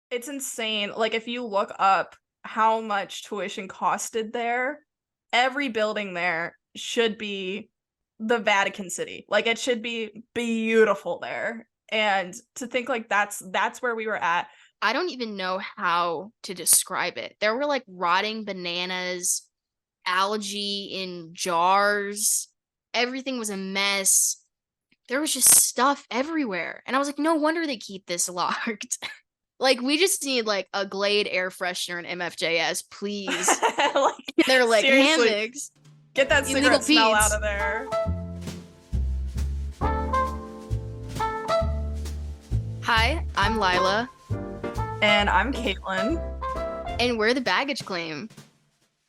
It's insane. Like, if you look up how much tuition costed there, every building there should be the Vatican City. Like, it should be beautiful there. And to think like that's where we were at. I don't even know how to describe it. There were like rotting bananas, algae in jars. Everything was a mess. There was just stuff everywhere. And I was like, no wonder they keep this locked. Like, we just need like a Glade air freshener and MFJS, please. Like, They're like seriously, hammocks, get that illegal cigarette smell out pete's. of there. Hi, I'm Lila, And I'm Caitlin. and we're the baggage claim.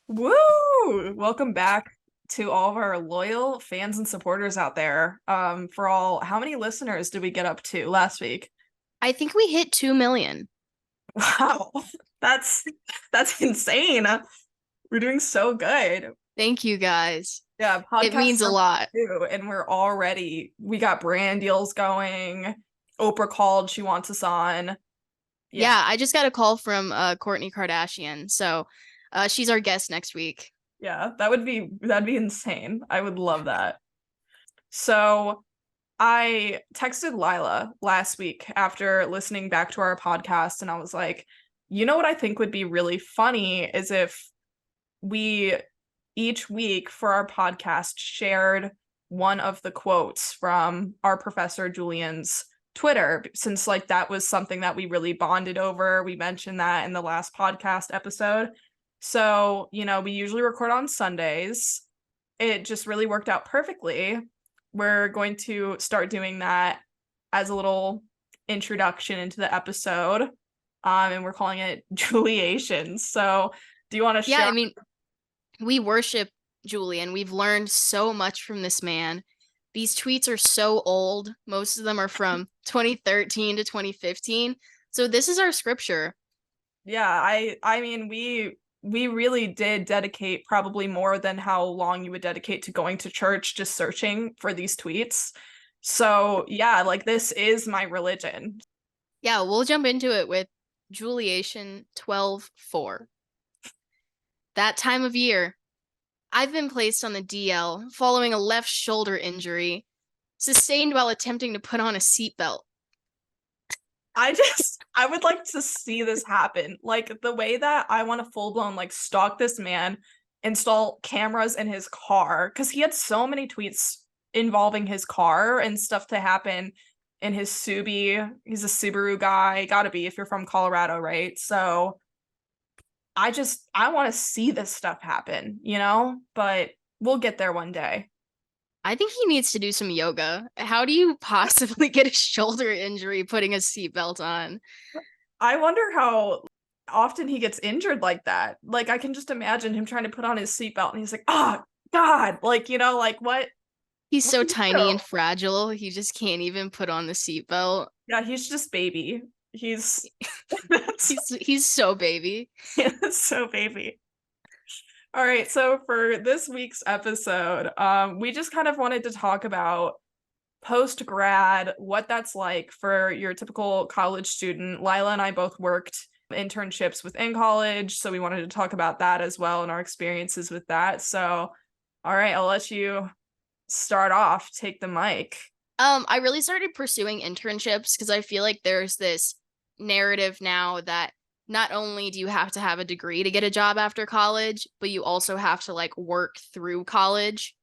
Woo! Welcome back to all of our loyal fans and supporters out there. How many listeners did we get up to last week? I think we hit 2 million. Wow, that's that's insane. We're doing so good. Thank you guys. Yeah, It podcasts means a are lot. too, and we got brand deals going. Oprah called, she wants us on. Yeah, Yeah, I just got a call from Kourtney Kardashian. So she's our guest next week. yeah, that'd be insane. I would love that. So I texted Lila last week after listening back to our podcast, and I was like, you know what I think would be really funny is if we each week for our podcast shared one of the quotes from our professor Julian's Twitter, since like that was something that we really bonded over. We mentioned that in the last podcast episode. So, we usually record on Sundays. It just really worked out perfectly. We're going to start doing that as a little introduction into the episode. And we're calling it Juliations. So, do you want to Yeah, share? I mean, we worship Julian. We've learned so much from this man. These tweets are so old. Most of them are from 2013 to 2015. So this is our scripture. Yeah, I mean we really did dedicate probably more than how long you would dedicate to going to church just searching for these tweets. So, yeah, like this is my religion. Yeah, we'll jump into it with Juliation 12:4. That time of year, I've been placed on the DL following a left shoulder injury sustained while attempting to put on a seatbelt. I would like to see this happen. Like the way that I want to full blown like stalk this man, install cameras in his car cuz he had so many tweets involving his car and stuff to happen in his Subi. He's a Subaru guy, got to be if you're from Colorado, right? So I want to see this stuff happen, but we'll get there one day. I think he needs to do some yoga. How do you possibly get a shoulder injury putting a seatbelt on? I wonder how often he gets injured like that. Like I can just imagine him trying to put on his seatbelt and he's like, "Oh God!" Like like He's what so do you tiny and do? fragile, he just can't even put on the seatbelt. Yeah, he's just baby. He's He's so baby. that's so baby. All right, so for this week's episode, we just kind of wanted to talk about post grad, what that's like for your typical college student. Lila and I both worked internships within college, so we wanted to talk about that as well and our experiences with that. So, all right, I'll let you start off. Take the mic. I really started pursuing internships because I feel like there's this narrative now that not only do you have to have a degree to get a job after college, but you also have to like work through college.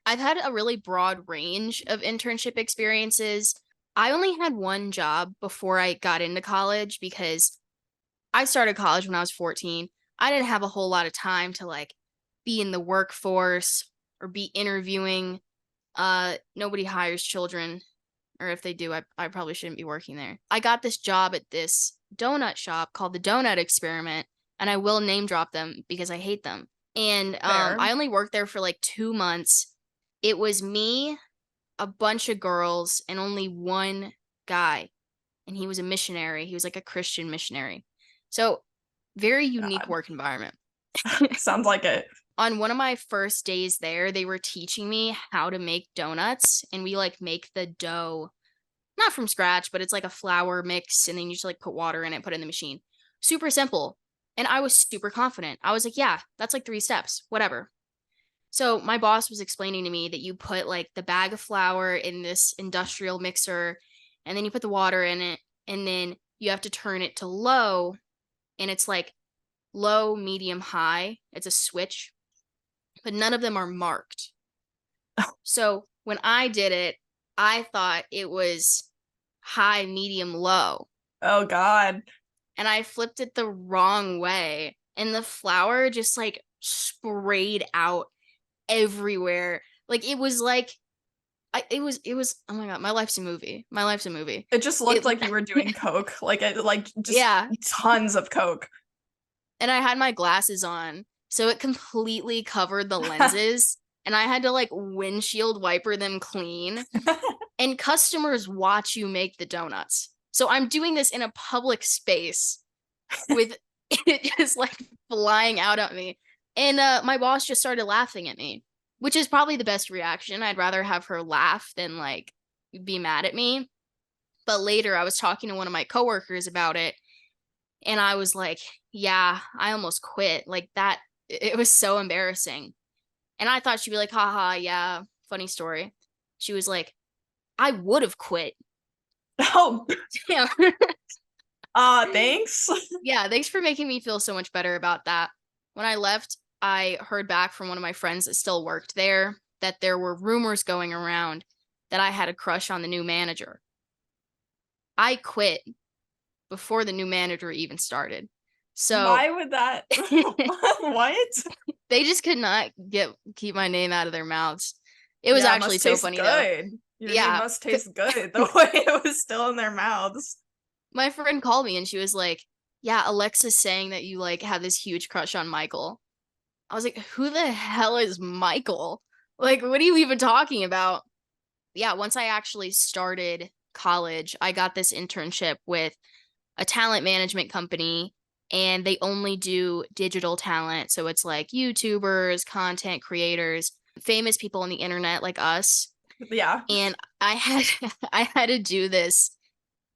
I've had a really broad range of internship experiences. I only had one job before I got into college because I started college when I was 14. I didn't have a whole lot of time to like be in the workforce or be interviewing. Nobody hires children, or if they do, I probably shouldn't be working there. I got this job at this donut shop called the Donut Experiment, and I will name drop them because I hate them. And Fair. I only worked there for like 2 months. It was me, a bunch of girls, and only one guy, and he was a missionary. He was like a Christian missionary. So, very unique God. work environment. Sounds like it. On one of my first days there, they were teaching me how to make donuts, and we like make the dough not from scratch, but it's like a flour mix, and then you just like put water in it, put it in the machine. Super simple. And I was super confident. I was like, yeah, that's like 3 steps, whatever. So my boss was explaining to me that you put like the bag of flour in this industrial mixer, and then you put the water in it, and then you have to turn it to low, and it's like low, medium, high. It's a switch, but none of them are marked. So when I did it, I thought it was high, medium, low, Oh God. and I flipped it the wrong way, and the flour just like sprayed out everywhere. Like it was like it was oh my god, my life's a movie. My life's a movie. It just looked It like you were doing coke, like just yeah, tons of coke. and I had my glasses on, so it completely covered the lenses, and I had to like windshield wiper them clean. And customers watch you make the donuts. So I'm doing this in a public space with it just like flying out at me. And my boss just started laughing at me, which is probably the best reaction. I'd rather have her laugh than like be mad at me. But later I was talking to one of my coworkers about it, and I was like, yeah, I almost quit. Like that, it was so embarrassing. And I thought she'd be like, haha, yeah, funny story. She was like, I would have quit. Oh, Yeah. thanks. Yeah, thanks for making me feel so much better about that. When I left, I heard back from one of my friends that still worked there that there were rumors going around that I had a crush on the new manager. I quit before the new manager even started. So Why would that? What? they just could not keep my name out of their mouths. It was Yeah, it actually must so taste funny though. good. Your name Yeah. must taste good the way it was still in their mouths. My friend called me and she was like, yeah, Alexa's saying that you like have this huge crush on Michael. I was like, who the hell is Michael? Like, what are you even talking about? Yeah, once I actually started college, I got this internship with a talent management company, and they only do digital talent. So it's like YouTubers, content creators, famous people on the internet like us. Yeah. And I had I had to do this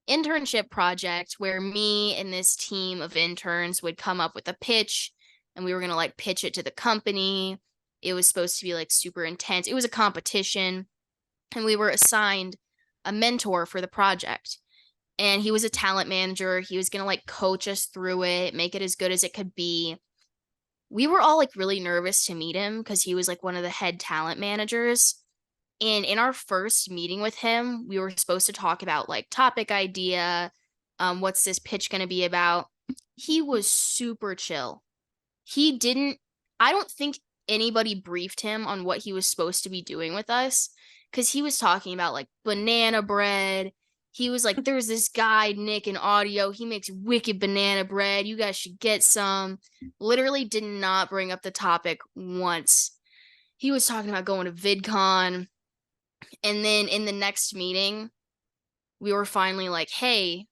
internship project where me and this team of interns would come up with a pitch, and we were going to like pitch it to the company. It was supposed to be like super intense. It was a competition, and we were assigned a mentor for the project. And he was a talent manager. He was going to like coach us through it, make it as good as it could be. We were all like really nervous to meet him because he was like one of the head talent managers. And in our first meeting with him, we were supposed to talk about like topic idea, what's this pitch going to be about. He was super chill. He didn't, I don't think anybody briefed him on what he was supposed to be doing with us, because he was talking about like banana bread. He was like, there's this guy, Nick, in audio. He makes wicked banana bread. You guys should get some. Literally did not bring up the topic once. He was talking about going to VidCon. And then in the next meeting, we were finally like, hey,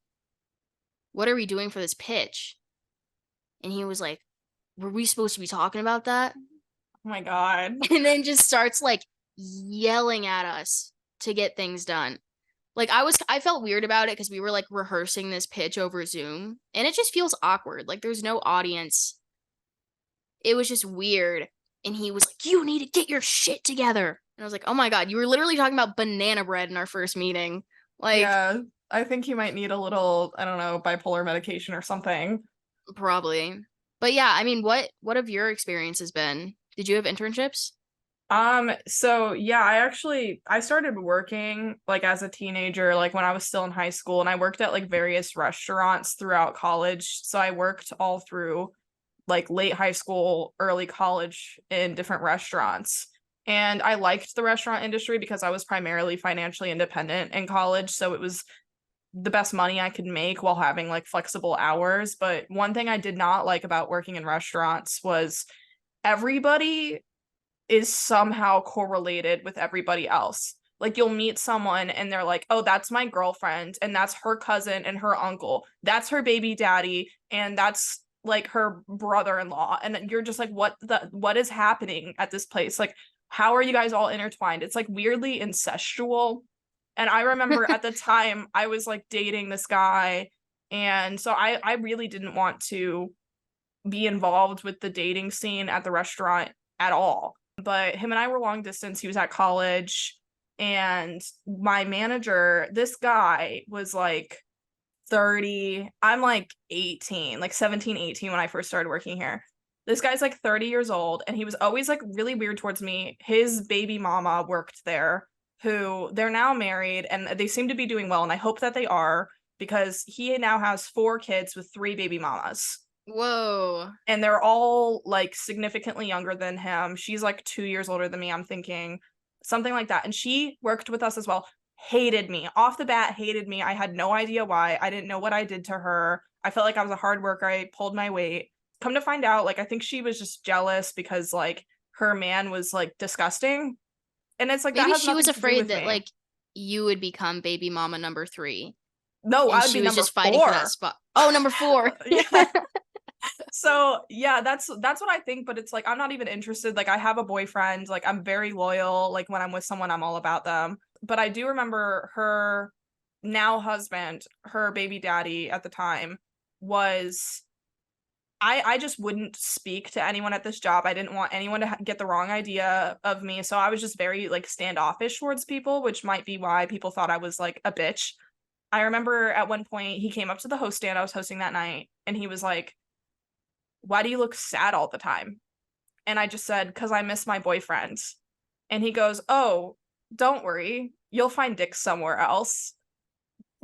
what are we doing for this pitch? And he was like, were we supposed to be talking about that? Oh my God. And then just starts like yelling at us to get things done. Like I felt weird about it because we were like rehearsing this pitch over Zoom, and it just feels awkward. Like there's no audience. It was just weird. And he was like, you need to get your shit together. And I was like, oh my God, you were literally talking about banana bread in our first meeting. Like, Yeah, I think you might need a little, I don't know, bipolar medication or something. probably. But yeah, I mean, what have your experiences been? Did you have internships? So yeah, I started working like as a teenager, like when I was still in high school, and I worked at like various restaurants throughout college. So I worked all through like late high school, early college in different restaurants. And I liked the restaurant industry because I was primarily financially independent in college. So it was the best money I could make while having like flexible hours. But one thing I did not like about working in restaurants was everybody is somehow correlated with everybody else. Like you'll meet someone and they're like, "Oh, that's my girlfriend and that's her cousin and her uncle. That's her baby daddy and that's like her brother-in-law." And you're just like, what is happening at this place? Like how are you guys all intertwined? It's like weirdly incestual. And I remember at the time I was like dating this guy, and so I really didn't want to be involved with the dating scene at the restaurant at all. But him and I were long distance. He was at college, and my manager, this guy was like 30. I'm like 18, like 17, 18 when I first started working here. This guy's like 30 years old, and he was always like really weird towards me. His baby mama worked there, who they're now married, and they seem to be doing well. And I hope that they are, because he now has 4 kids with 3 baby mamas. Whoa. And they're all like significantly younger than him. She's like 2 years older than me, I'm thinking, something like that. And she worked with us as well. Hated me off the bat, hated me. I had no idea why. I didn't know what I did to her. I felt like I was a hard worker. I pulled my weight. Come to find out, like, I think she was just jealous because like her man was like disgusting. And it's like, that Maybe has she nothing was to do afraid with that me. like you would become baby mama number 3, No, and I would she be was number just fighting for that 4. spot. Oh, number 4. Yeah. So yeah, that's what I think, but it's like I'm not even interested. Like, I have a boyfriend, like I'm very loyal. Like, when I'm with someone, I'm all about them. But I do remember her now husband, her baby daddy at the time, was I just wouldn't speak to anyone at this job. I didn't want anyone to get the wrong idea of me. So I was just very like standoffish towards people, which might be why people thought I was like a bitch. I remember at one point he came up to the host stand I was hosting that night, and he was like, "Why do you look sad all the time?" And I just said, "'Cause I miss my boyfriend." And he goes, "Oh, don't worry. You'll find Dick somewhere else."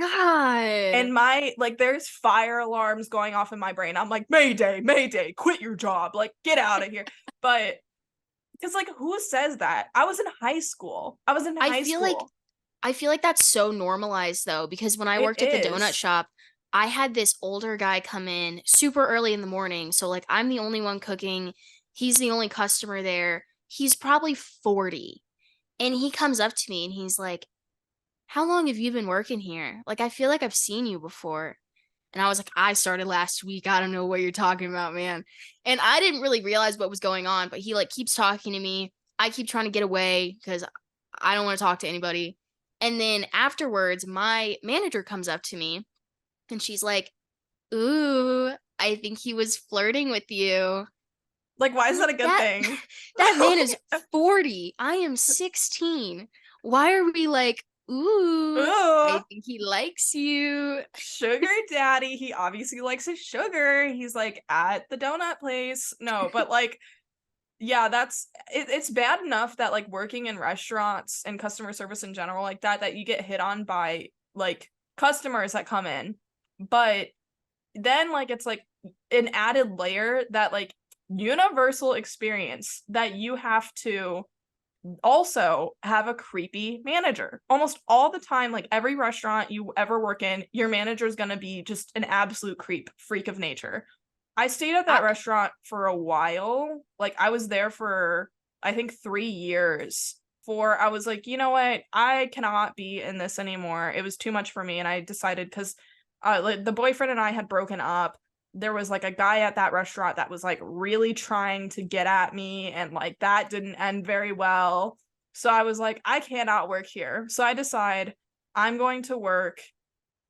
God. And my like there's fire alarms going off in my brain. I'm like, "Mayday, mayday, quit your job. Like, get out of here." But because like, who says that? I was in high school. I was in I high feel like school. I feel like that's so normalized though, because when I It worked at the donut is. shop, I had this older guy come in super early in the morning. So like I'm the only one cooking. He's the only customer there. He's probably 40. And he comes up to me and he's like, "How long have you been working here? Like I feel like I've seen you before." And I was like, "I started last week. I don't know what you're talking about, man." And I didn't really realize what was going on, but he like keeps talking to me. I keep trying to get away because I don't want to talk to anybody. And then afterwards, my manager comes up to me and she's like, "Ooh, I think he was flirting with you." Like, why I'm is like, that a good that thing? that man is 40. I am 16. Why are we like, "Ooh, Ooh, I think he likes you"? sugar daddy. He obviously likes his sugar. He's like at the donut place. No, but like, yeah, it's bad enough that like working in restaurants and customer service in general like that you get hit on by like customers that come in. But then like it's like an added layer, that like universal experience that you have to also have a creepy manager almost all the time. Like, every restaurant you ever work in, your manager is going to be just an absolute freak of nature. I stayed at that I, restaurant for a while. Like, I was there for I think 3 years. For I was like, you know what? I cannot be in this anymore. It was too much for me, and I decided, cuz like the boyfriend and I had broken up. There was like a guy at that restaurant that was like really trying to get at me, and like that didn't end very well. So I was like, I cannot work here. So I decide I'm going to work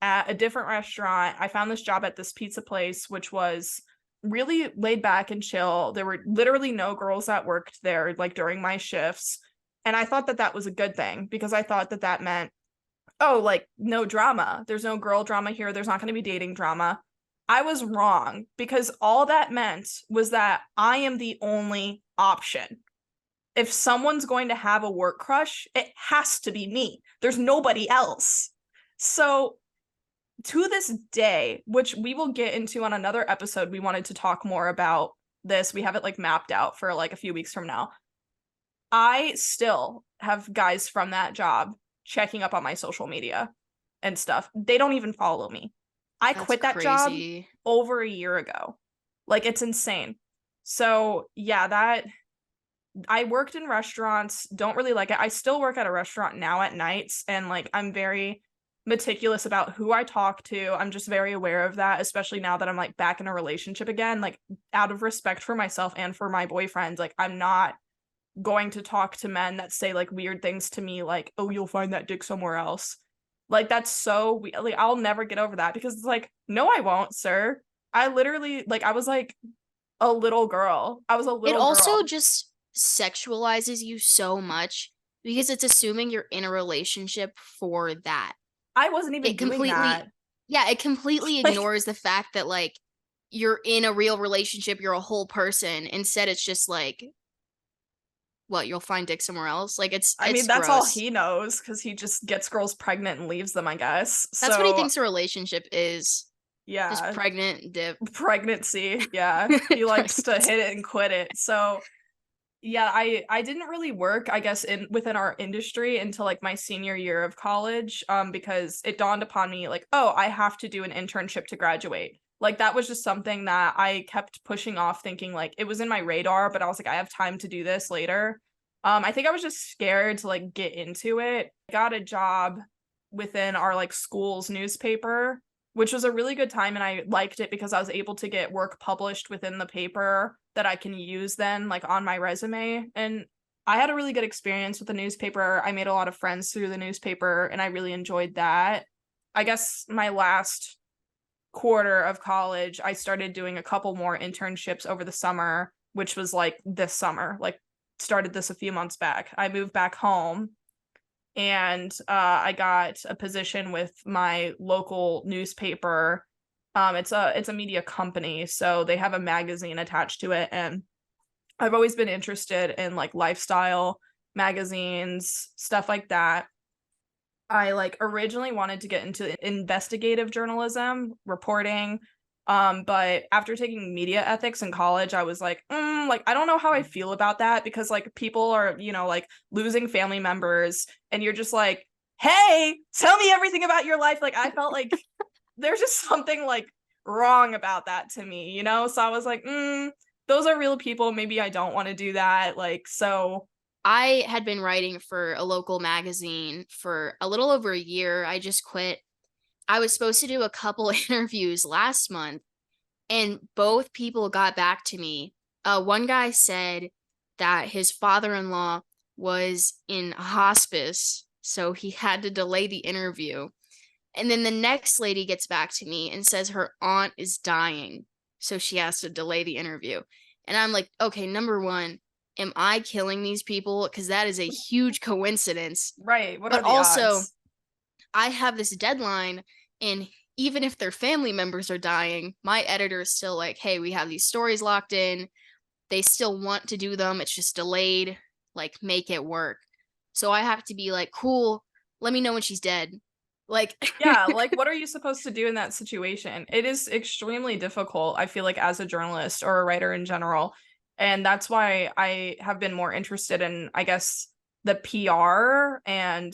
at a different restaurant. I found this job at this pizza place, which was really laid back and chill. There were literally no girls that worked there like during my shifts. And I thought that that was a good thing, because I thought that that meant, oh, like, no drama. There's no girl drama here. There's not going to be dating drama. I was wrong, because all that meant was that I am the only option. If someone's going to have a work crush, it has to be me. There's nobody else. So to this day, which we will get into on another episode, we wanted to talk more about this. We have it like mapped out for like a few weeks from now. I still have guys from that job checking up on my social media and stuff. They don't even follow me. I that's quit that job crazy. over a year ago. Like, it's insane. So, yeah, that I worked in restaurants, don't really like it. I still work at a restaurant now at nights, and like I'm very meticulous about who I talk to. I'm just very aware of that, especially now that I'm like back in a relationship again, like out of respect for myself and for my boyfriend. Like, I'm not going to talk to men that say like weird things to me, like, oh, you'll find that dick somewhere else. Like, that's so like, I'll never get over that because it's like, no, I won't, sir. I literally, like, I was like a little girl. I was a It little girl. also just sexualizes you so much because it's assuming you're in a relationship for that. I wasn't even It doing completely, that. yeah, it completely Like, ignores the fact that like you're in a real relationship, you're a whole person. Instead, it's just like, what, you'll find dick somewhere else? Like I mean, it's that's all gross. he knows because he just gets girls pregnant and leaves them, I guess. That's what he So, thinks a relationship is. Just yeah, pregnant dip. pregnancy. Yeah. He likes to Pregnancy. hit it and quit it. So, yeah, I didn't really work, I guess, in within our industry until like my senior year of college, because it dawned upon me like, oh, I have to do an internship to graduate. Like that was just something that I kept pushing off, thinking like it was in my radar, but I was like, I have time to do this later. I think I was just scared to like get into it. I got a job within our like school's newspaper, which was a really good time, and I liked it because I was able to get work published within the paper that I can use then like on my resume. And I had a really good experience with the newspaper. I made a lot of friends through the newspaper and I really enjoyed that. I guess my last quarter of college, I started doing a couple more internships over the summer, which was like this summer, like started this a few months back. I moved back home and I got a position with my local newspaper. It's a media company, so they have a magazine attached to it, and I've always been interested in like lifestyle magazines, stuff like that. I like originally wanted to get into investigative journalism, reporting. But after taking media ethics in college, I was like, I don't know how I feel about that because like people are, like losing family members, and you're just like, hey, tell me everything about your life. Like I felt like there's just something like wrong about that to me. So I was like, those are real people. Maybe I don't want to do that. Like, so I had been writing for a local magazine for a little over a year. I just quit. I was supposed to do a couple interviews last month, and both people got back to me. One guy said that his father-in-law was in hospice, so he had to delay the interview. And then the next lady gets back to me and says her aunt is dying, so she has to delay the interview. And I'm like, okay, number one, am I killing these people? Because that is a huge coincidence. right, what But are the also, odds? I have this deadline, and even if their family members are dying, my editor is still like, hey, we have these stories locked in. They still want to do them. It's just delayed. Like, make it work. So I have to be like, cool, let me know when she's dead. Like, Yeah, like what are you supposed to do in that situation? It is extremely difficult, I feel like, as a journalist or a writer in general. And that's why I have been more interested in, I guess, the PR and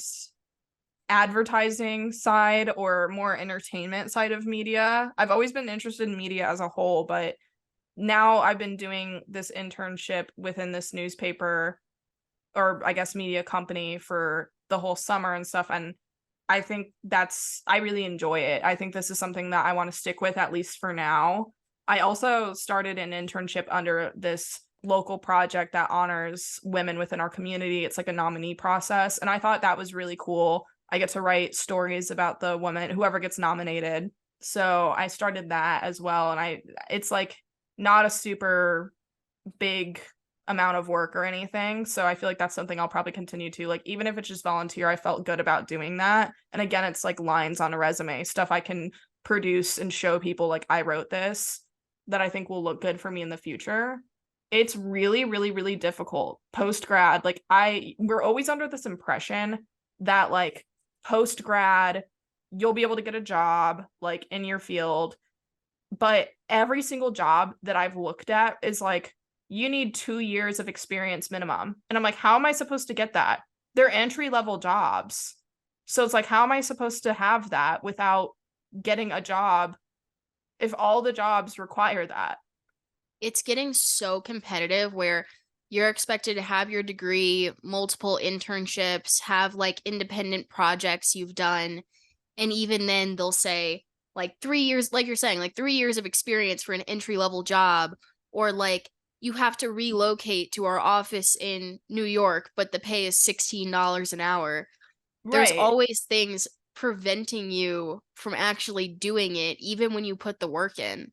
advertising side or more entertainment side of media. I've always been interested in media as a whole, but now I've been doing this internship within this newspaper, or I guess media company, for the whole summer and stuff. And I think I really enjoy it. I think this is something that I want to stick with, at least for now. I also started an internship under this local project that honors women within our community. It's like a nominee process. And I thought that was really cool. I get to write stories about the woman, whoever gets nominated. So I started that as well. And it's like not a super big amount of work or anything. So I feel like that's something I'll probably continue to, like, even if it's just volunteer, I felt good about doing that. And again, it's like lines on a resume, stuff I can produce and show people like I wrote this, that I think will look good for me in the future. It's really, really, really difficult post grad. Like we're always under this impression that like post grad, you'll be able to get a job like in your field. But every single job that I've looked at is like, you need 2 years of experience minimum. And I'm like, how am I supposed to get that? They're entry level jobs. So it's like, how am I supposed to have that without getting a job if all the jobs require that? it's getting so competitive where you're expected to have your degree, multiple internships, have like independent projects you've done. And even then, they'll say like 3 years, like you're saying, like 3 years of experience for an entry level job, or like you have to relocate to our office in New York, but the pay is $16 an hour. There's Right. always things preventing you from actually doing it, even when you put the work in.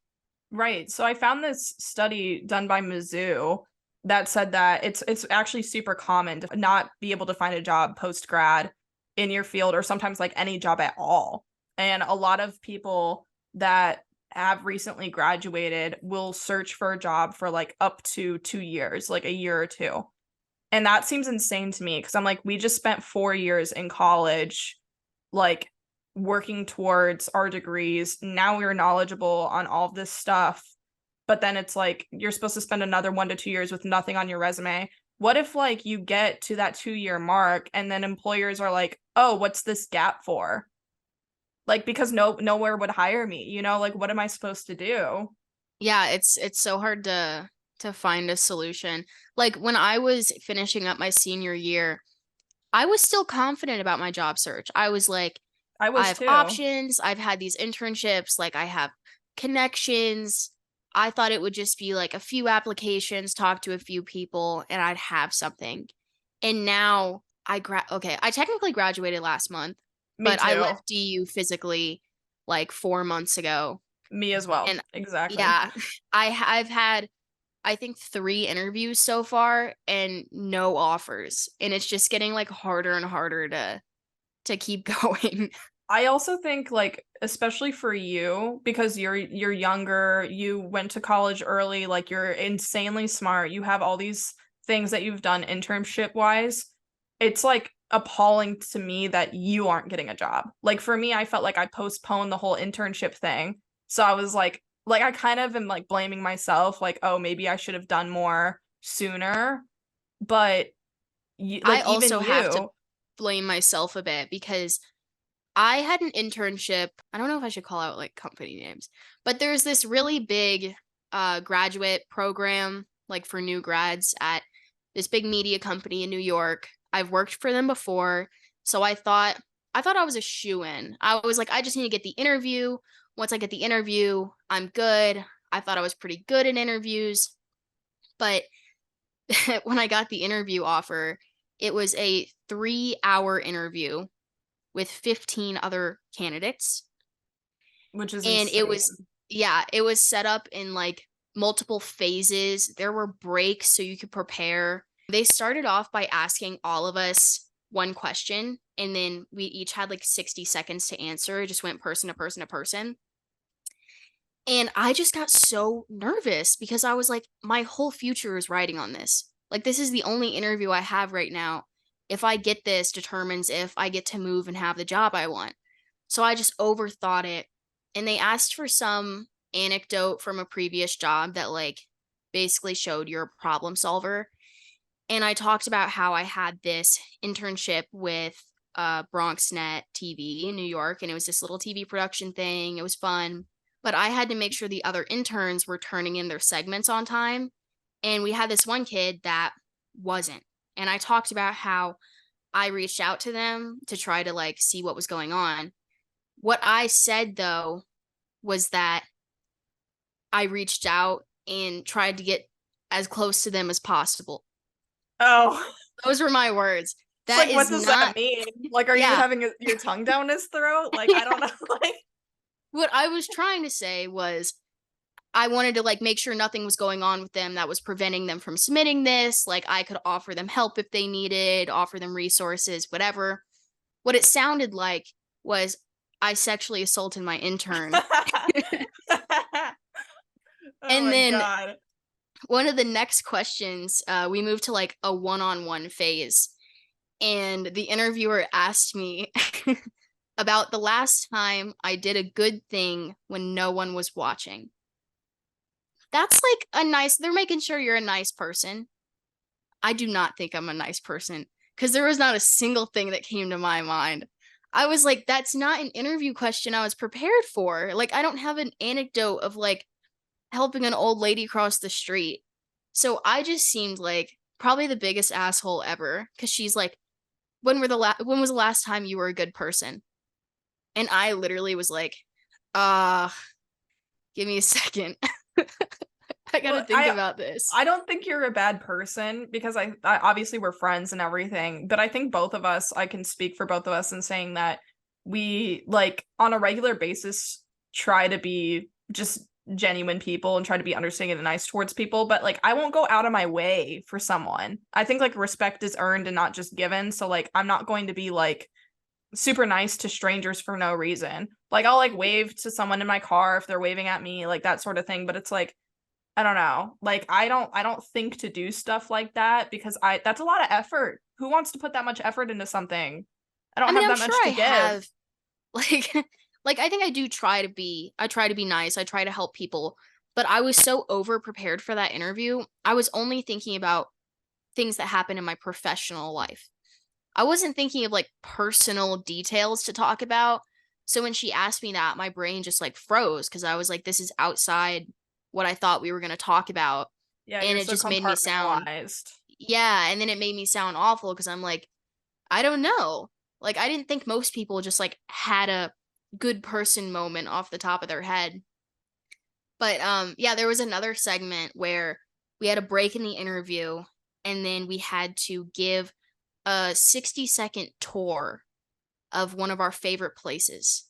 Right. So I found this study done by Mizzou that said that it's actually super common to not be able to find a job post grad in your field, or sometimes like any job at all. And a lot of people that have recently graduated will search for a job for like up to 2 years, like a year or two. And that seems insane to me because I'm like, we just spent 4 years in college, like working towards our degrees. Now we're knowledgeable on all of this stuff. But then it's like, you're supposed to spend another 1 to 2 years with nothing on your resume. What if like you get to that 2 year mark and then employers are like, oh, what's this gap for? Like, because nowhere would hire me, like what am I supposed to do? Yeah, it's so hard to find a solution. Like when I was finishing up my senior year, I was still confident about my job search. I was like, I I was have too. options, I've had these internships, like I have connections. I thought it would just be like a few applications, talk to a few people, and I'd have something. And now I technically graduated last month, Me but I too. left DU physically like 4 months ago. Me as well. And Exactly. yeah, I've had I think 3 interviews so far and no offers. And it's just getting like harder and harder to keep going. I also think like especially for you because you're younger, you went to college early, like you're insanely smart. You have all these things that you've done internship wise. It's like appalling to me that you aren't getting a job. Like for me, I felt like I postponed the whole internship thing. So I was like I kind of am like blaming myself like, oh, maybe I should have done more sooner. But I like even also have to you. blame myself a bit because I had an internship. I don't know if I should call out like company names, but there's this really big graduate program like for new grads at this big media company in New York. I've worked for them before, so I thought I was a shoe-in. I was like, I just need to get the interview. Once I get the interview, I'm good. I thought I was pretty good in interviews, but when I got the interview offer, it was a 3-hour interview with 15 other candidates. Which is And insane. it was set up in like multiple phases. There were breaks so you could prepare. They started off by asking all of us one question, and then we each had like 60 seconds to answer. It just went person to person to person. And I just got so nervous because I was like, my whole future is riding on this. Like, this is the only interview I have right now. If I get this, determines if I get to move and have the job I want. So I just overthought it. And they asked for some anecdote from a previous job that, like, basically showed you're a problem solver. And I talked about how I had this internship with BronxNet TV in New York, and it was this little TV production thing. It was fun, but I had to make sure the other interns were turning in their segments on time. And we had this one kid that wasn't. And I talked about how I reached out to them to try to like see what was going on. What I said though was that I reached out and tried to get as close to them as possible. Oh. Those were my words. It's That like, what is does that not, mean? Like, are you yeah. having your tongue down his throat? Like, I don't Yeah. know. Like, What I was trying to say was I wanted to like make sure nothing was going on with them that was preventing them from submitting this. Like I could offer them help if they needed, offer them resources, whatever. What it sounded like was I sexually assaulted my intern. oh And my then God. one of the next questions, we moved to like a one-on-one phase. And the interviewer asked me about the last time I did a good thing when no one was watching. That's like they're making sure you're a nice person. I do not think I'm a nice person because there was not a single thing that came to my mind. I was like, that's not an interview question I was prepared for. Like, I don't have an anecdote of like helping an old lady cross the street. So I just seemed like probably the biggest asshole ever because she's like, when was the last time you were a good person? And I literally was like, uh, give me a second. I gotta Well, think about this. I don't think you're a bad person because I obviously we're friends and everything, but I think both of us, I can speak for both of us in saying that we like on a regular basis try to be just genuine people and try to be understanding and nice towards people, but like I won't go out of my way for someone. I think like respect is earned and not just given, so like I'm not going to be like super nice to strangers for no reason. Like I'll like wave to someone in my car if they're waving at me, like that sort of thing, but it's like I don't know. Like I don't think to do stuff like that because I that's a lot of effort. Who wants to put that much effort into something? I I don't mean, have I'm that sure much I to give. have like like I think I try to be nice. I try to help people, but I was so over prepared for that interview. I was only thinking about things that happen in my professional life. I wasn't thinking of like personal details to talk about. So when she asked me that, my brain just like froze because I was like, this is outside what I thought we were going to talk about. Yeah, And you're it so just made me sound, compartmentalized. yeah. And then it made me sound awful because I'm like, I don't know. Like, I didn't think most people just like had a good person moment off the top of their head. But yeah, there was another segment where we had a break in the interview and then we had to give a 60-second tour of one of our favorite places.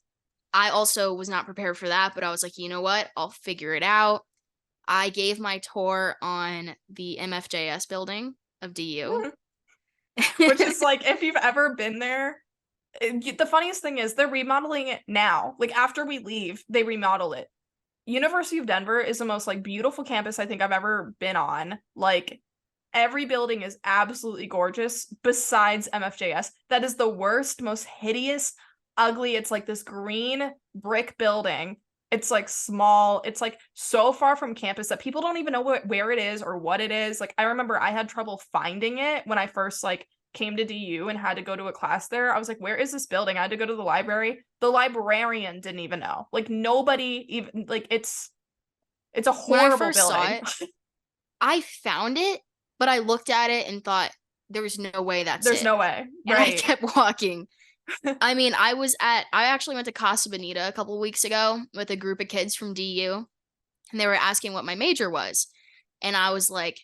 I also was not prepared for that, but I was like, you know what? I'll figure it out. I gave my tour on the MFJS building of DU. Which is like if you've ever been there, the funniest thing is they're remodeling it now. Like after we leave, they remodel it. University of Denver is the most like beautiful campus I think I've ever been on. Like every building is absolutely gorgeous besides MFJS. That is the worst, most hideous, ugly. It's like this green brick building. It's like small. It's like so far from campus that people don't even know where it is or what it is. Like I remember I had trouble finding it when I first like came to DU and had to go to a class there. I was like, where is this building? I had to go to the library. The librarian didn't even know. Like nobody even like it's a When I horrible first saw building. it, I found it, but I looked at it and thought, there was no way that's There's it. no way. And I Right. kept walking. I mean, I actually went to Casa Bonita a couple of weeks ago with a group of kids from DU, and they were asking what my major was. And I was like,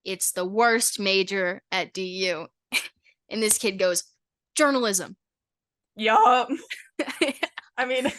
it's the worst major at DU. And this kid goes, journalism. Yup. I mean,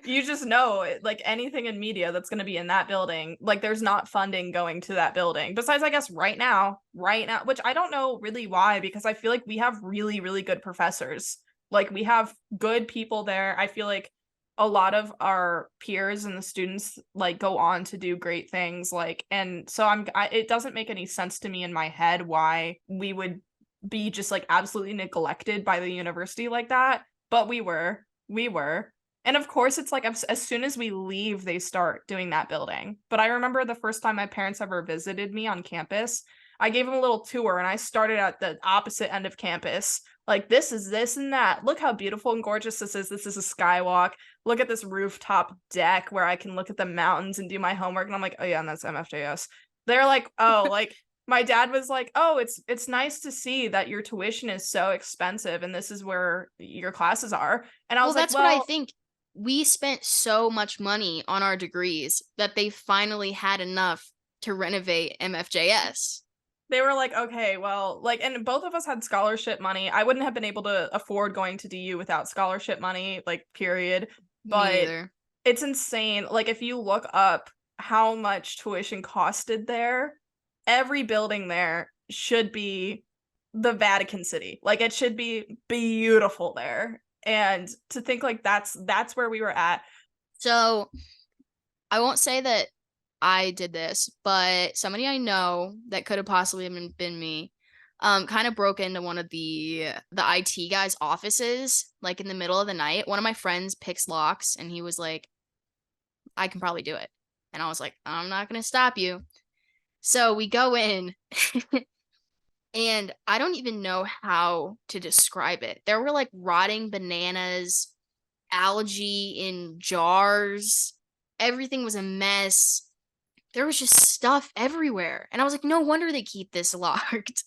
you just know like anything in media that's going to be in that building, like there's not funding going to that building. Besides, I guess right now, which I don't know really why, because I feel like we have really, really good professors. Like we have good people there. I feel like a lot of our peers and the students like go on to do great things. Like, and so it doesn't make any sense to me in my head why we would be just like absolutely neglected by the university like that. But we were. And of course, it's like as soon as we leave, they start doing that building. But I remember the first time my parents ever visited me on campus, I gave them a little tour and I started at the opposite end of campus. Like, this is this and that. Look how beautiful and gorgeous this is. This is a skywalk. Look at this rooftop deck where I can look at the mountains and do my homework. And I'm like, oh, yeah, and that's MFJS. They're like, oh, like, my dad was like, "Oh, it's nice to see that your tuition is so expensive and this is where your classes are." And I Well, was like, that's what I "Well, think. We spent so much money on our degrees that they finally had enough to renovate MFJS. they were like, okay, well, like, and both of us had scholarship money. I wouldn't have been able to afford going to DU without scholarship money, like, period. Me But neither. it's insane. Like, if you look up how much tuition costed there, every building there should be the Vatican City. Like, it should be beautiful there. And to think like that's where we were at. So I won't say that I did this, but somebody I know that could have possibly been me, kind of broke into one of the IT guy's offices, like in the middle of the night. One of my friends picks locks, and he was like, "I can probably do it," and I was like, "I'm not gonna stop you." So we go in, and I don't even know how to describe it. There were like rotting bananas, algae in jars. Everything was a mess. There was just stuff everywhere. And I was like, no wonder they keep this locked.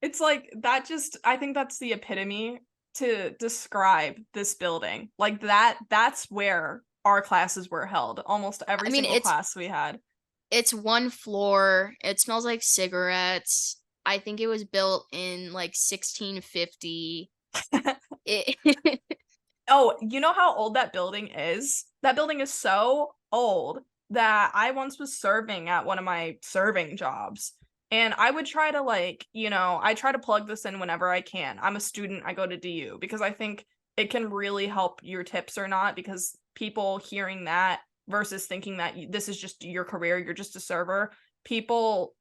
It's like that just I think that's the epitome to describe this building. Like that's where our classes were held. Almost I every mean, single class we had. It's one floor. It smells like cigarettes. I think it was built in like 1650. It Oh, you know how old that building is? That building is so old that I once was serving at one of my serving jobs. And I would try to I try to plug this in whenever I can. I'm a student, I go to DU because I think it can really help your tips or not because people hearing that versus thinking that this is just your career, you're just a server, people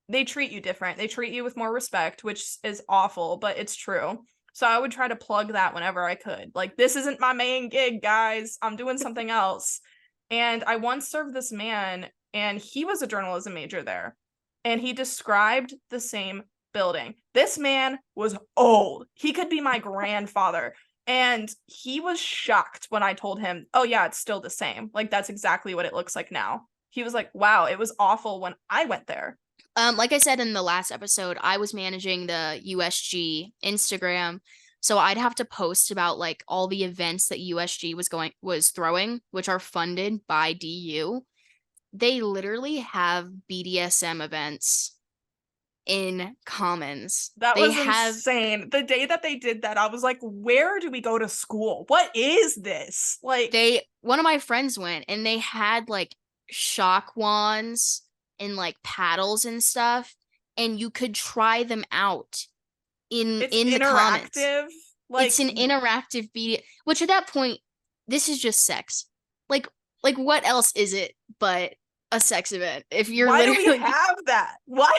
they treat you different. They treat you with more respect, which is awful, but it's true. So I would try to plug that whenever I could. Like, this isn't my main gig, guys. I'm doing something else. And I once served this man, and he was a journalism major there. And he described the same building. This man was old. He could be my grandfather. And he was shocked when I told him, oh, yeah, it's still the same. Like, that's exactly what it looks like now. He was like, wow, it was awful when I went there. like I said in the last episode, I was managing the USG Instagram. So I'd have to post about like all the events that USG was throwing, which are funded by DU. They literally have BDSM events in Commons. That They was have insane. The day that they did that, I was like, where do we go to school? What is this? Like, one of my friends went and they had like shock wands and like paddles and stuff, and you could try them out it's in the Commons. interactive. It's an interactive BD, which at that point, this is just sex. Like what else is it but a sex event? If you're why literally do we have that? Why?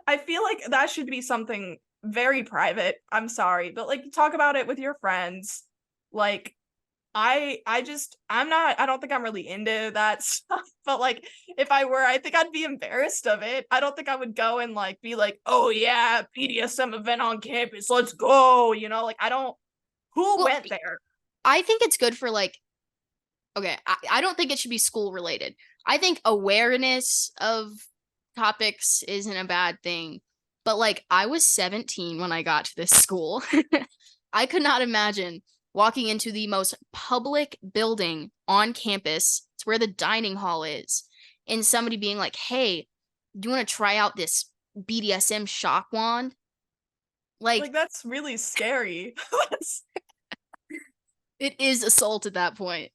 I feel like that should be something very private. I'm sorry, but like talk about it with your friends. Like I don't think I'm really into that stuff, but like if I were, I think I'd be embarrassed of it. I don't think I would go and like be like, "Oh yeah, BDSM event on campus. Let's go." You know, like I don't who went there? I think it's good for like okay, I don't think it should be school related. I think awareness of topics isn't a bad thing. But like I was 17 when I got to this school. I could not imagine walking into the most public building on campus. It's where the dining hall is. And somebody being like, hey, do you want to try out this BDSM shock wand? Like that's really scary. It is assault at that point.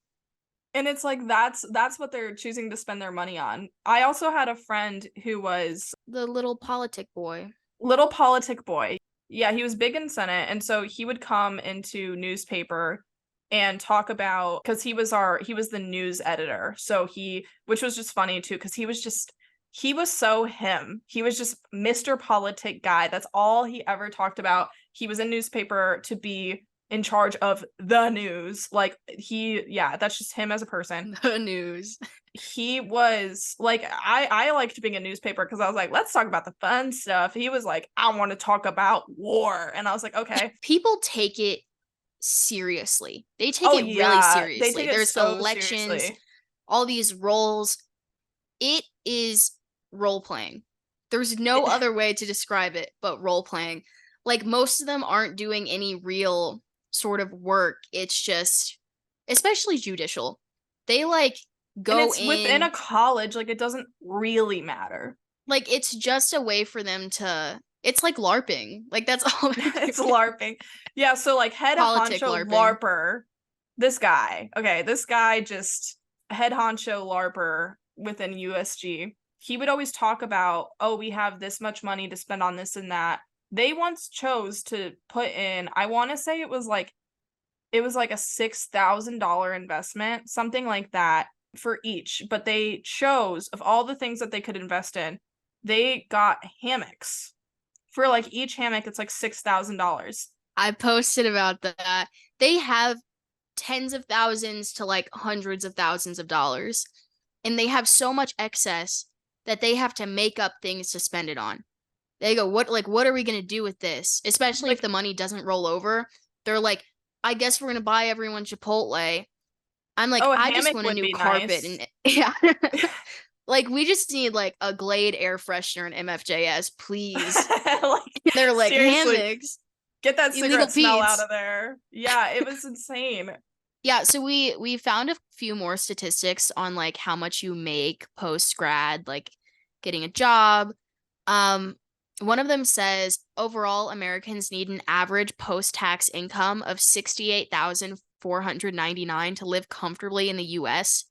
And it's like that's what they're choosing to spend their money on. I also had a friend who was the little politic boy. Little politic boy. Yeah, he was big in Senate, and so he would come into newspaper and talk about because he was the news editor. So which was just funny too, because he was so him. He was just Mr. Politic guy. That's all he ever talked about. He was in newspaper to be in charge of the news. Like that's just him as a person. The news. He was like, I liked being a newspaper because I was like, let's talk about the fun stuff. He was like, I want to talk about war. And I was like, okay. People take it seriously. They take it really seriously. There's so elections, seriously. All these roles. It is role playing. There's no other way to describe it but role playing. Like most of them aren't doing any real sort of work. It's just, especially judicial. They like go and it's within a college. Like it doesn't really matter. Like it's just a way for them to. It's like LARPing. Like that's all. It's LARPing. Yeah. So like head honcho LARPer. This guy. Okay. This guy just head honcho LARPer within USG. He would always talk about, oh, we have this much money to spend on this and that. They once chose to put in, I want to say it was like a $6,000 investment, something like that for each. But they chose, of all the things that they could invest in, they got hammocks. For like each hammock, it's like $6,000. I posted about that. They have tens of thousands to like hundreds of thousands of dollars. And they have so much excess that they have to make up things to spend it on. They go, what are we going to do with this? Especially if the money doesn't roll over. They're like, I guess we're going to buy everyone Chipotle. I'm like, I just want a new carpet. Nice. And yeah. Like, we just need like a Glade air freshener and MFJS, please. They're like, hammocks. Get that cigarette smell out of there. Yeah, it was insane. Yeah, so we found a few more statistics on like how much you make post grad, like getting a job. Um, One of them says overall Americans need an average post-tax income of 68,499 to live comfortably in the US,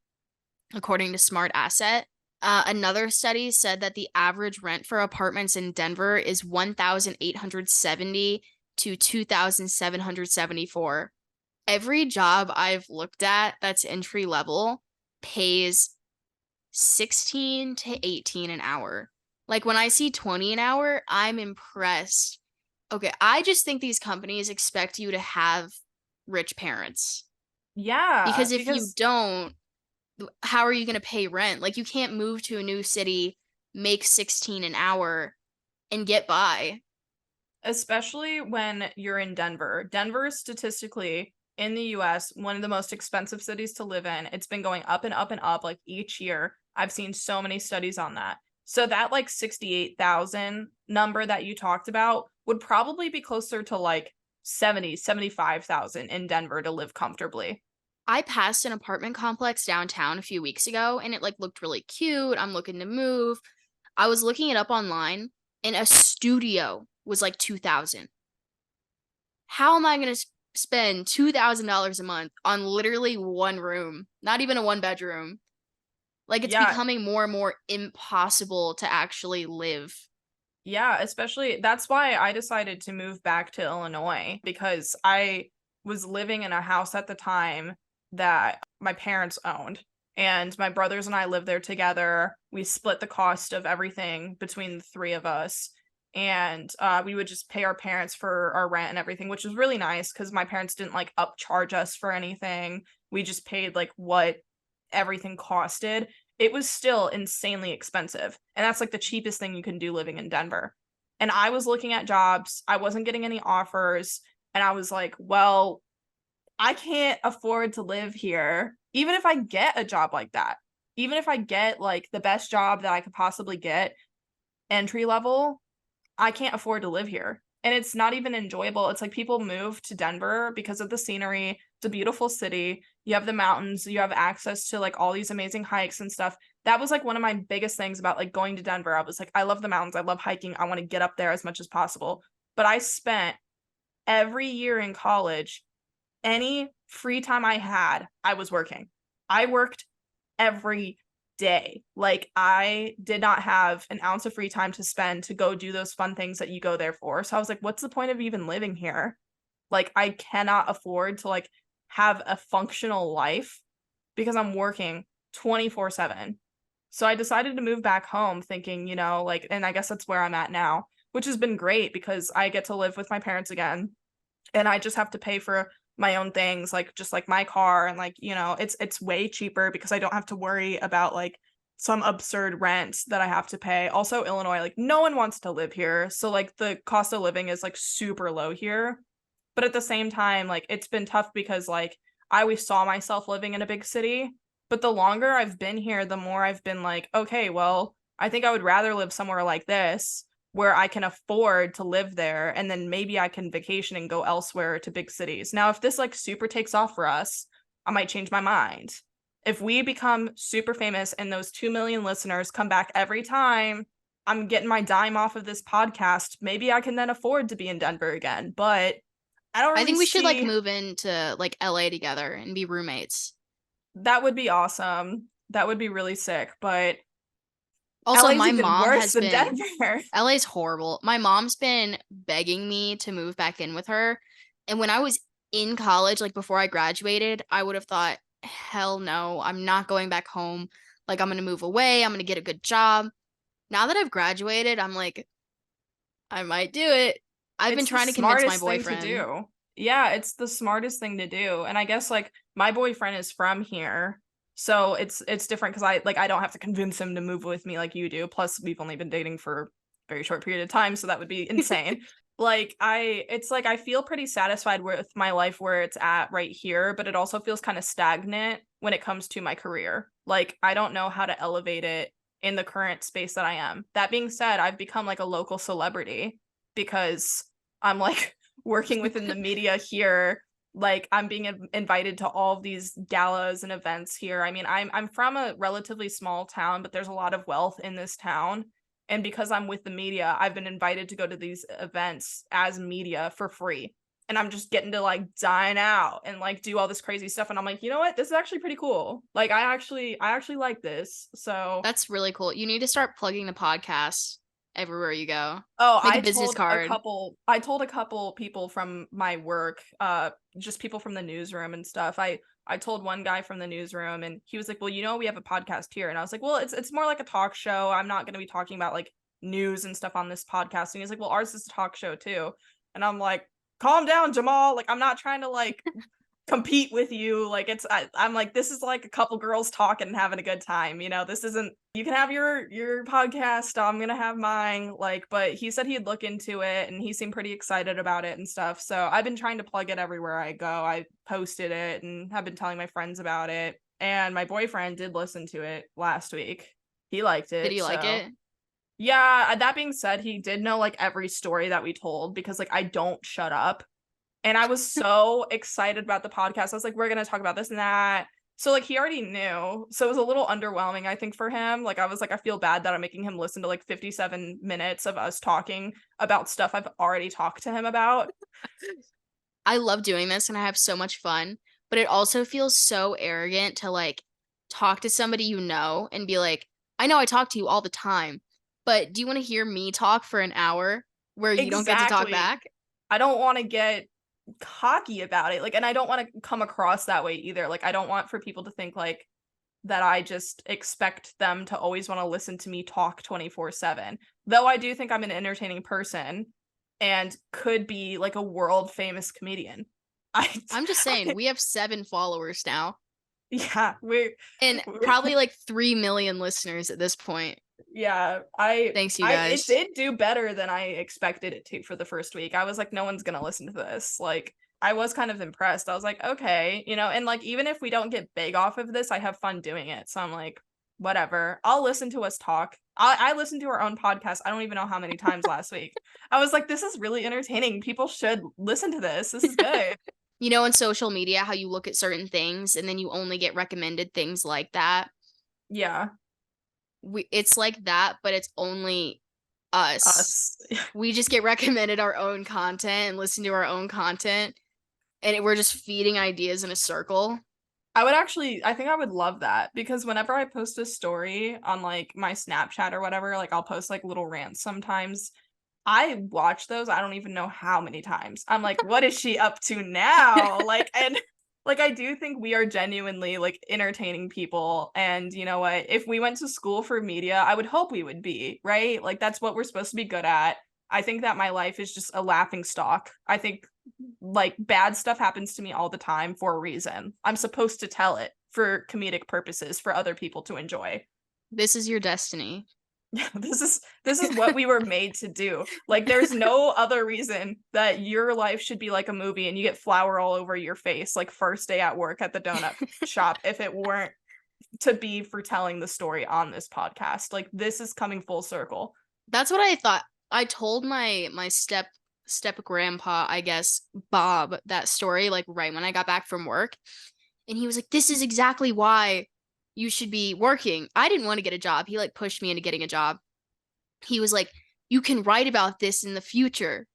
according to Smart Asset. Another study said that the average rent for apartments in Denver is 1,870 to 2,774. Every job I've looked at that's entry level pays 16 to 18 an hour. Like when I see 20 an hour, I'm impressed. Okay, I just think these companies expect you to have rich parents. Yeah, Because if you because don't, how are you going to pay rent? Like you can't move to a new city, make 16 an hour and get by. especially when you're in Denver. Denver is statistically in the US one of the most expensive cities to live in. It's been going up and up and up like each year. I've seen so many studies on that. So that like 68,000 number that you talked about would probably be closer to like 70, 75,000 in Denver to live comfortably. I passed an apartment complex downtown a few weeks ago and it like looked really cute. I'm looking to move. I was looking it up online and a studio was like 2,000. How am I going to spend $2,000 a month on literally one room? Not even a one bedroom. Like it's Yeah, becoming more and more impossible to actually live. yeah, especially that's why I decided to move back to Illinois because I was living in a house at the time that my parents owned. And my brothers and I lived there together. We split the cost of everything between the three of us. And we would just pay our parents for our rent and everything, which was really nice because my parents didn't like upcharge us for anything. We just paid like what everything costed. It was still insanely expensive. And that's like the cheapest thing you can do living in Denver. And I was looking at jobs, I wasn't getting any offers, and I was like, well, I can't afford to live here. Even if I get a job like that, even if I get like the best job that I could possibly get, entry level, I can't afford to live here. And it's not even enjoyable. It's like people move to Denver because of the scenery. It's a beautiful city. You have the mountains, you have access to like all these amazing hikes and stuff. That was like one of my biggest things about like going to Denver. I was like, I love the mountains. I love hiking. I want to get up there as much as possible. But I spent every year in college, any free time I had, I was working. I worked every day. Like I did not have an ounce of free time to spend to go do those fun things that you go there for. So I was like, what's the point of even living here? Like I cannot afford to like have a functional life because I'm working 24/7. So I decided to move back home thinking, like and I guess that's where I'm at now, which has been great because I get to live with my parents again and I just have to pay for my own things, like just like my car and like, it's way cheaper because I don't have to worry about like some absurd rent that I have to pay. Also, Illinois, like no one wants to live here. So like the cost of living is like super low here. But at the same time, like it's been tough because like I always saw myself living in a big city. But the longer I've been here, the more I've been like, okay, well, I think I would rather live somewhere like this where I can afford to live there and then maybe I can vacation and go elsewhere to big cities. Now, if this like super takes off for us, I might change my mind. If we become super famous and those 2 million listeners come back every time I'm getting my dime off of this podcast, maybe I can then afford to be in Denver again. But I don't I really think we should like see move into like LA together and be roommates. that would be awesome. That would be really sick, but Also, LA's my even mom worse has than been Denver. LA's horrible. My mom's been begging me to move back in with her. And when I was in college, like before I graduated, I would have thought, hell no, I'm not going back home. Like I'm gonna move away, I'm gonna get a good job. Now that I've graduated, I'm like, I might do it. I've been It's the trying to convince my smartest thing to boyfriend. do. Yeah, it's the smartest thing to do. And I guess like my boyfriend is from here. So it's different because I don't have to convince him to move with me like you do. Plus we've only been dating for a very short period of time, so that would be insane. Like it's like I feel pretty satisfied with my life where it's at right here, but it also feels kind of stagnant when it comes to my career. Like I don't know how to elevate it in the current space that I am. That being said, I've become like a local celebrity because I'm like working within the media here. like I'm being invited to all of these galas and events here. I mean, I'm from a relatively small town, but there's a lot of wealth in this town. And because I'm with the media, I've been invited to go to these events as media for free. And I'm just getting to like dine out and like do all this crazy stuff. And I'm like, you know what? This is actually pretty cool. Like I actually like this. So That's really cool. You need to start plugging the podcast everywhere you go. oh, Make a business card. I told a couple people from my work, just people from the newsroom and stuff. I told one guy from the newsroom and he was like, "Well, you know, we have a podcast here." And I was like, "Well, it's more like a talk show. I'm not going to be talking about like news and stuff on this podcast." And he's like, "Well, ours is a talk show too." And I'm like, "Calm down, Jamal. Like I'm not trying to like compete with you. Like I'm like, this is like a couple girls talking and having a good time, you know. This isn't, you can have your podcast, I'm gonna have mine." Like, but he said he'd look into it and he seemed pretty excited about it and stuff. So I've been trying to plug it everywhere I go. I posted it and have been telling my friends about it, and my boyfriend did listen to it last week. He liked Did it. you like So it? yeah, that being said, he did know like every story that we told because like I don't shut up. And I was so excited about the podcast. I was like, we're going to talk about this and that. So like he already knew. So it was a little underwhelming, I think, for him. Like I was like, I feel bad that I'm making him listen to like 57 minutes of us talking about stuff I've already talked to him about. I love doing this and I have so much fun, but it also feels so arrogant to like talk to somebody you know and be like, I know I talk to you all the time, but do you want to hear me talk for an hour where you don't get to talk Exactly. back? I don't want to get cocky about it. Like, and I don't want to come across that way either. Like, I don't want for people to think like that I just expect them to always want to listen to me talk 24/7. Though I do think I'm an entertaining person and could be like a world famous comedian. I, I'm just saying, we have 7 followers now yeah, and probably like 3 million listeners at this point. yeah, Thanks, you it guys. did do better than I expected it to for the first week. I was like, no one's gonna listen to this. Like, I was kind of impressed. I was like, okay, you know, and like even if we don't get big off of this, I have fun doing it. So I'm like, whatever. I'll listen to us talk. I listened to our own podcast. I don't even know how many times last week. I was like, this is really entertaining. People should listen to this. This is good. You know, in social media, how you look at certain things and then you only get recommended things like that. Yeah, It's like that, but it's only us. us. We just get recommended our own content and listen to our own content, and we're just feeding ideas in a circle. I think I would love that because whenever I post a story on like my Snapchat or whatever, like I'll post like little rants sometimes. I watch those, I don't even know how many times. I'm like, what is she up to now? Like, and like I do think we are genuinely like entertaining people. And you know what? If we went to school for media, I would hope we would be, right? Like that's what we're supposed to be good at. I think that my life is just a laughing stock. I think like bad stuff happens to me all the time for a reason. I'm supposed to tell it for comedic purposes for other people to enjoy. This is your destiny. Yeah, this is what we were made to do. Like there's no other reason that your life should be like a movie and you get flour all over your face like first day at work at the donut shop if it weren't to be for telling the story on this podcast. Like this is coming full circle. That's what I thought. I told my step grandpa, I guess, Bob, that story like right when I got back from work, and he was like, "This is exactly why you should be working." I didn't want to get a job. He like pushed me into getting a job. He was like, "You can write about this in the future."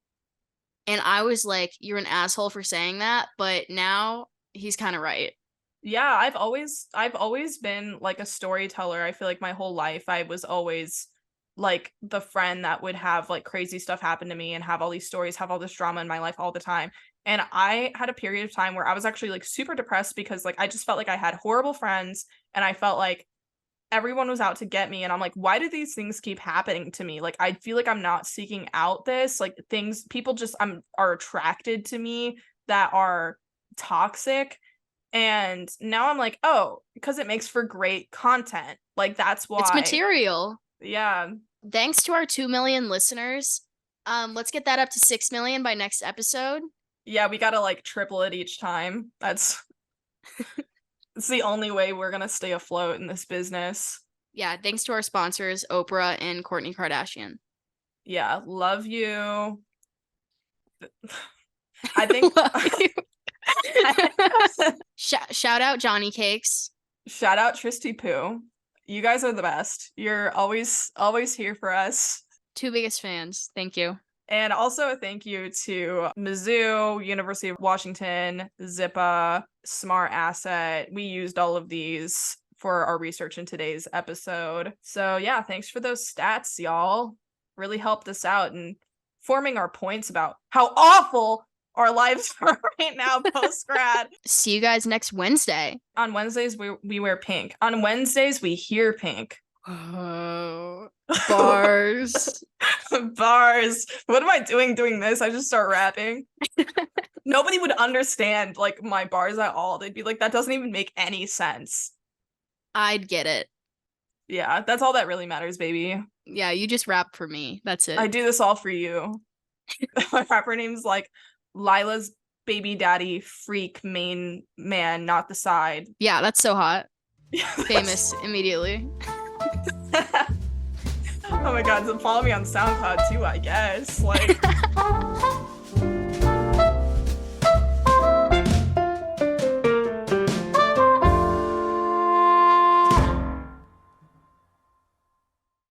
And I was like, "You're an asshole for saying that," but now he's kind of right. Yeah, I've always been like a storyteller. I feel like my whole life I was always like the friend that would have like crazy stuff happen to me and have all these stories, have all this drama in my life all the time. And I had a period of time where I was actually like super depressed because like I just felt like I had horrible friends and I felt like everyone was out to get me and I'm like, why do these things keep happening to me? Like I feel like I'm not seeking out this, like things people just are attracted to me that are toxic. And now I'm like, oh, because it makes for great content. Like that's It's why. material. Yeah. Thanks to our 2 million listeners. Let's get that up to 6 million by next episode. Yeah, we gotta like triple it each time. That's it's the only way we're gonna stay afloat in this business. Yeah, thanks to our sponsors, Oprah and Kourtney Kardashian. Yeah, love you. I think Love you. Shout out Johnny Cakes. Shout out Tristy Poo. You guys are the best. You're always here for us. Two biggest fans. Thank you. And also a thank you to Mizzou, University of Washington, Zippa, Smart Asset. We used all of these for our research in today's episode. So yeah, thanks for those stats, y'all. Really helped us out in forming our points about how awful our lives are right now post-grad. See you guys next Wednesday. On Wednesdays, we wear pink. On Wednesdays, we hear pink. Oh, bars. Bars. What am I doing this? I just start rapping. Nobody would understand like my bars at all. They'd be like, that doesn't even make any sense. I'd get it. Yeah, that's all that really matters, baby. Yeah, you just rap for me. That's it. I do this all for you. My rapper name's like Lila's baby daddy freak main man, not the side. Yeah, that's so hot. Famous immediately. Oh my god, so follow me on SoundCloud too, I guess. Like